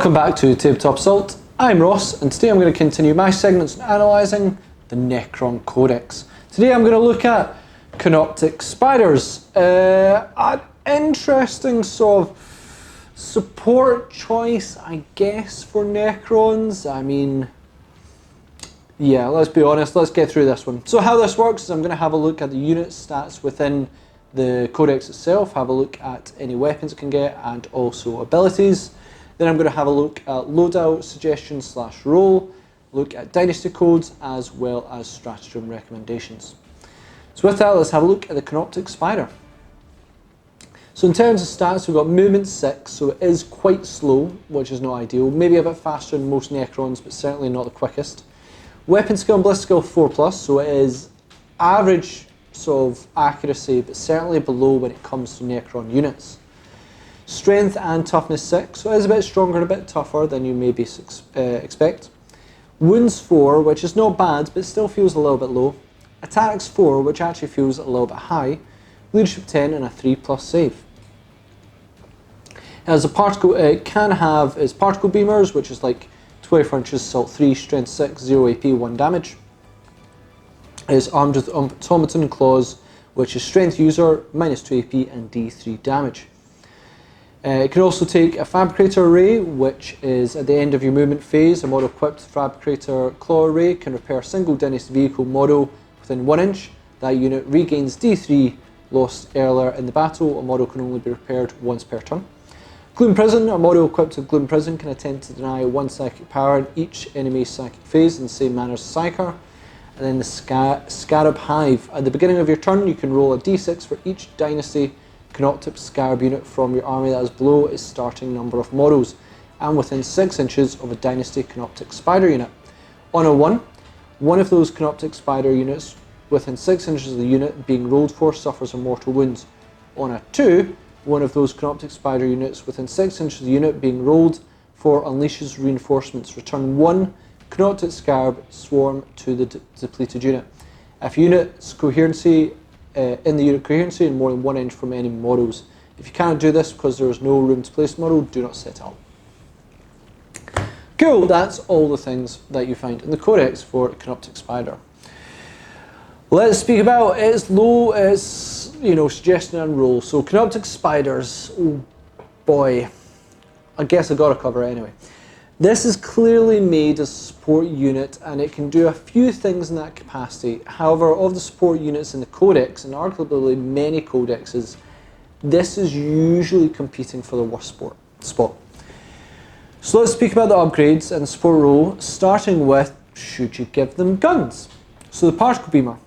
Welcome back to Tabletop Assault. I'm Ross, and today I'm going to continue my segments on analysing the Necron Codex. Today I'm going to look at Canoptek Spyders, an interesting sort of support choice, I guess, for Necrons. I mean, yeah, let's be honest, let's get through this one. So how this works is I'm going to have a look at the unit stats within the Codex itself, have a look at any weapons it can get, and also abilities. Then I'm going to have a look at loadout suggestions / roll, look at Dynasty codes, as well as stratagem recommendations. So with that, let's have a look at the Canoptek Spyder. So in terms of stats, we've got movement 6, so it is quite slow, which is not ideal. Maybe a bit faster than most Necrons, but certainly not the quickest. Weapon skill and bliss skill 4+, so it is average sort of accuracy, but certainly below when it comes to Necron units. Strength and toughness 6, so it is a bit stronger and a bit tougher than you maybe expect. Wounds 4, which is not bad, but still feels a little bit low. Attacks 4, which actually feels a little bit high. Leadership 10 and a 3+ save. As a particle, it can have its particle beamers, which is like 24 inches, assault 3, strength 6, 0 AP, 1 damage. It's armed with automaton claws, which is strength user, -2 AP and D3 damage. It can also take a Fabricator Array, which is at the end of your movement phase. A model equipped with Fabricator Claw Array can repair a single Dynasty vehicle model within 1 inch. That unit regains D3 lost earlier in the battle. A model can only be repaired once per turn. Gloom Prison, a model equipped with Gloom Prison can attempt to deny 1 psychic power in each enemy's psychic phase in the same manner as Psyker. And then the Scarab Hive. At the beginning of your turn, you can roll a D6 for each Dynasty Canoptek Scarab unit from your army that is below its starting number of models and within 6 inches of a Dynasty Canoptek Spyder unit. On a 1, one of those Canoptek Spyder units within 6 inches of the unit being rolled for suffers a mortal wound. On a 2, one of those Canoptek Spyder units within 6 inches of the unit being rolled for unleashes reinforcements. Return 1 Canoptek Scarab swarm to the depleted unit. If unit's coherency in the unit coherency and more than 1 inch from any models. If you can't do this because there is no room to place model, do not set up. Cool, that's all the things that you find in the Codex for Canoptek Spyder. Let's speak about its suggestion and roll. So Canoptek Spyders, oh boy, I guess I gotta cover it anyway. This is clearly made as a support unit and it can do a few things in that capacity. However, of the support units in the Codex, and arguably many codexes, this is usually competing for the worst spot. So let's speak about the upgrades and the support role, starting with, should you give them guns? So the particle beamer.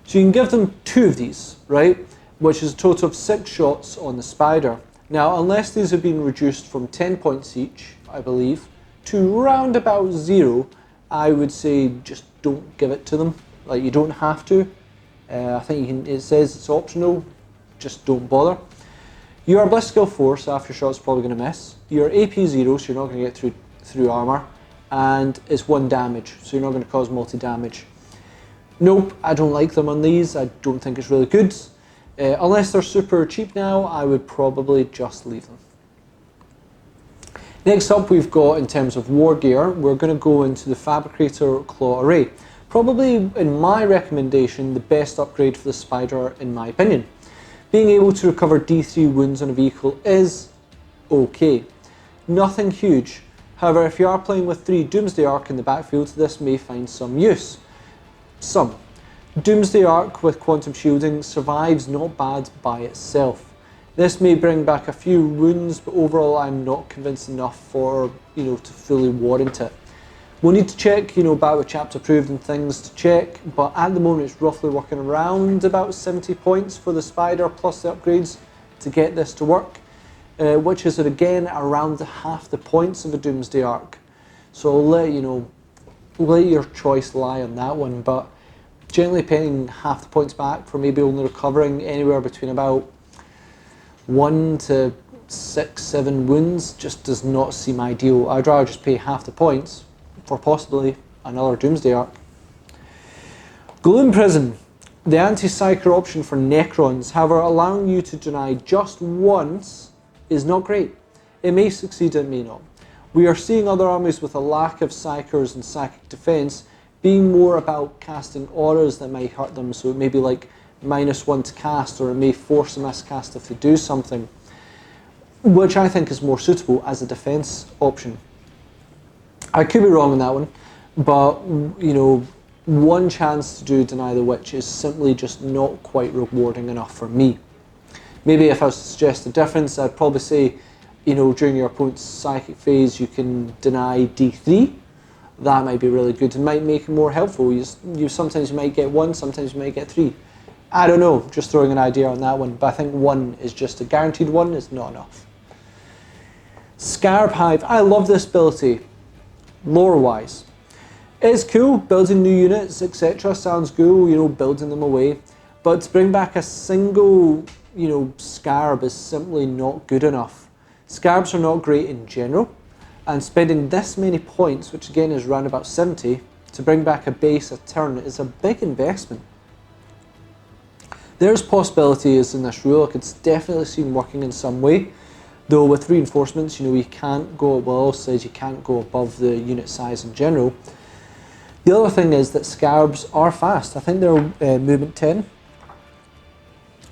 So you can give them 2 of these, right? Which is a total of 6 shots on the Spyder. Now, unless these have been reduced from 10 points each, I believe, to round about 0, I would say just don't give it to them. Like, you don't have to. I think it says it's optional, just don't bother. Your bliss skill 4, so half your shot's probably going to miss. Your AP 0, so you're not going to get through armour. And it's 1 damage, so you're not going to cause multi-damage. Nope, I don't like them on these. I don't think it's really good. Unless they're super cheap now, I would probably just leave them. Next up we've got, in terms of war gear, we're going to go into the Fabricator Claw Array. Probably, in my recommendation, the best upgrade for the Spyder in my opinion. Being able to recover D3 wounds on a vehicle is okay. Nothing huge. However, if you are playing with 3 Doomsday Ark in the backfield, this may find some use. Doomsday Ark with Quantum Shielding survives not bad by itself. This may bring back a few wounds, but overall I'm not convinced enough for, to fully warrant it. We'll need to check, back with chapter approved and things to check, but at the moment it's roughly working around about 70 points for the Spyder plus the upgrades to get this to work, which is again around half the points of a Doomsday Ark. So I'll let your choice lie on that one, but generally paying half the points back for maybe only recovering anywhere between about 1 to 6, 7 wounds just does not seem ideal. I'd rather just pay half the points for possibly another Doomsday Ark. Gloom Prison, the anti-psyker option for Necrons, however, allowing you to deny just once is not great. It may succeed, it may not. We are seeing other armies with a lack of psychers and psychic defense being more about casting auras that might hurt them, so it may be like -1 to cast, or it may force a miscast if they do something, which I think is more suitable as a defense option. I could be wrong on that one, but you know, one chance to do Deny the Witch is simply just not quite rewarding enough for me. Maybe if I was to suggest a difference, I'd probably say, you know, during your opponent's psychic phase, you can deny D3. That might be really good and might make it more helpful. You sometimes might get 1, sometimes you might get 3. I don't know, just throwing an idea on that one, but I think 1 is just a guaranteed 1 is not enough. Scarab Hive, I love this ability, lore-wise. It's cool, building new units, etc. sounds cool, you know, building them away. But to bring back a single, you know, Scarab is simply not good enough. Scarabs are not great in general, and spending this many points, which again is around about 70, to bring back a base a turn is a big investment. There's possibilities in this rule. I could definitely see them working in some way, though with reinforcements, you know, you can't go, well, also says you can't go above the unit size in general. The other thing is that Scarabs are fast. I think they're movement 10.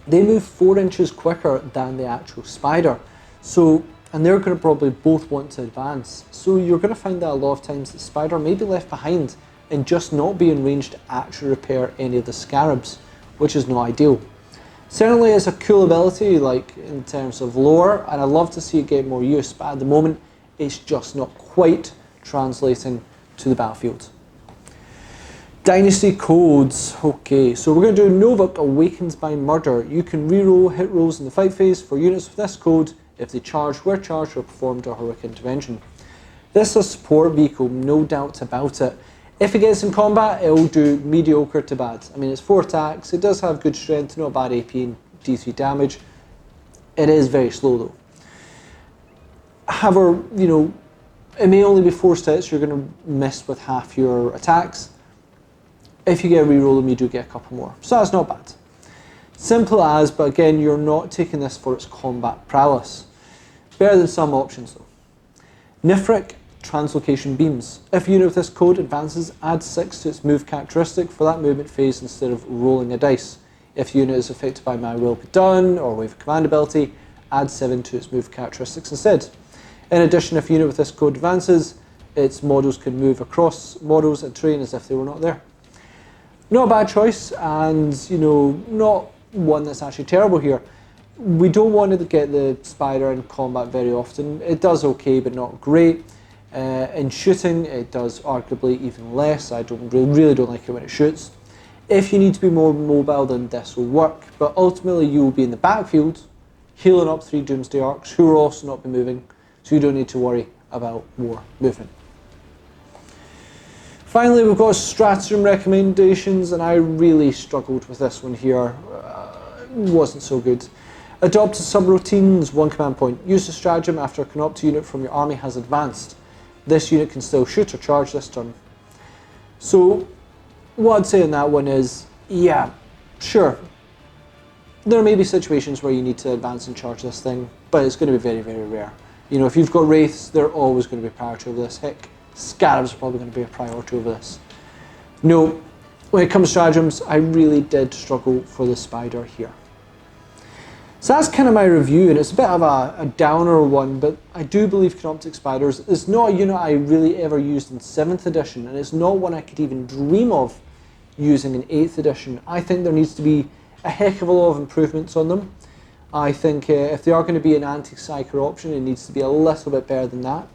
They move 4 inches quicker than the actual Spider. So, and they're going to probably both want to advance. So you're going to find that a lot of times the Spider may be left behind and just not be in range to actually repair any of the Scarabs, which is not ideal. Certainly it's a cool ability, like in terms of lore, and I'd love to see it get more use, but at the moment it's just not quite translating to the battlefield. Dynasty codes. Okay, so we're going to do Novuk Awakens by Murder. You can reroll hit rolls in the fight phase for units with this code if they charged, were charged, or performed a heroic intervention. This is a support vehicle, no doubt about it. If it gets in combat, it will do mediocre to bad. I mean, it's 4 attacks, it does have good strength, not bad AP and D3 damage. It is very slow though. However, you know, it may only be 4 hits, you're going to miss with half your attacks. If you get a reroll them, you do get a couple more. So that's not bad. Simple as, but again, you're not taking this for its combat prowess. Better than some options though. Nifric Translocation Beams. If a unit with this code advances, add 6 to its move characteristic for that movement phase instead of rolling a dice. If the unit is affected by My Will Be Done or Wave of Command ability, add 7 to its move characteristics instead. In addition, if a unit with this code advances, its models can move across models and terrain as if they were not there. Not a bad choice, and you know, not one that's actually terrible here. We don't want to get the Spider in combat very often. It does okay, but not great. In shooting, it does arguably even less. I really don't like it when it shoots. If you need to be more mobile, then this will work, but ultimately you will be in the backfield, healing up 3 Doomsday Arcs, who will also not be moving, so you don't need to worry about war movement. Finally, we've got stratagem recommendations, and I really struggled with this one here. It wasn't so good. Adopt subroutines, 1 command point. Use the stratagem after a Canoptek unit from your army has advanced. This unit can still shoot or charge this turn. So, what I'd say on that one is, yeah, sure. There may be situations where you need to advance and charge this thing, but it's going to be very, very rare. You know, if you've got Wraiths, they're always going to be priority over this. Heck, Scarabs are probably going to be a priority over this. No, when it comes to stratagems, I really did struggle for the Spider here. So that's kind of my review, and it's a bit of a downer one, but I do believe Canoptek Spyders is not a unit I really ever used in 7th edition, and it's not one I could even dream of using in 8th edition. I think there needs to be a heck of a lot of improvements on them. I think if they are going to be an anti-psyker option, it needs to be a little bit better than that.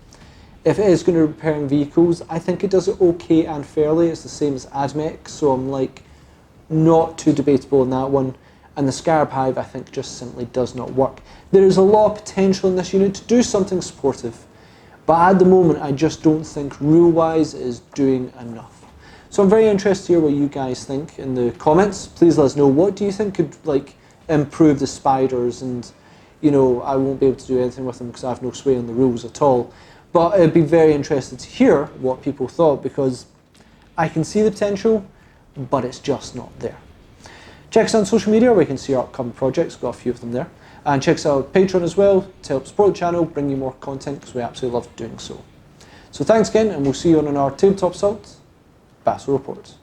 If it is going to be repairing vehicles, I think it does it okay and fairly. It's the same as Admech, so I'm like not too debatable on that one. And the Scarab Hive, I think, just simply does not work. There is a lot of potential in this unit to do something supportive, but at the moment, I just don't think rule-wise it is doing enough. So I'm very interested to hear what you guys think in the comments. Please let us know, what do you think could like improve the Spyders? And you know, I won't be able to do anything with them because I have no sway on the rules at all. But I'd be very interested to hear what people thought, because I can see the potential, but it's just not there. Check us out on social media where you can see our upcoming projects, got a few of them there. And check us out on Patreon as well to help support the channel, bring you more content, because we absolutely love doing so. So thanks again, and we'll see you on our Tabletop Salt Battle Report.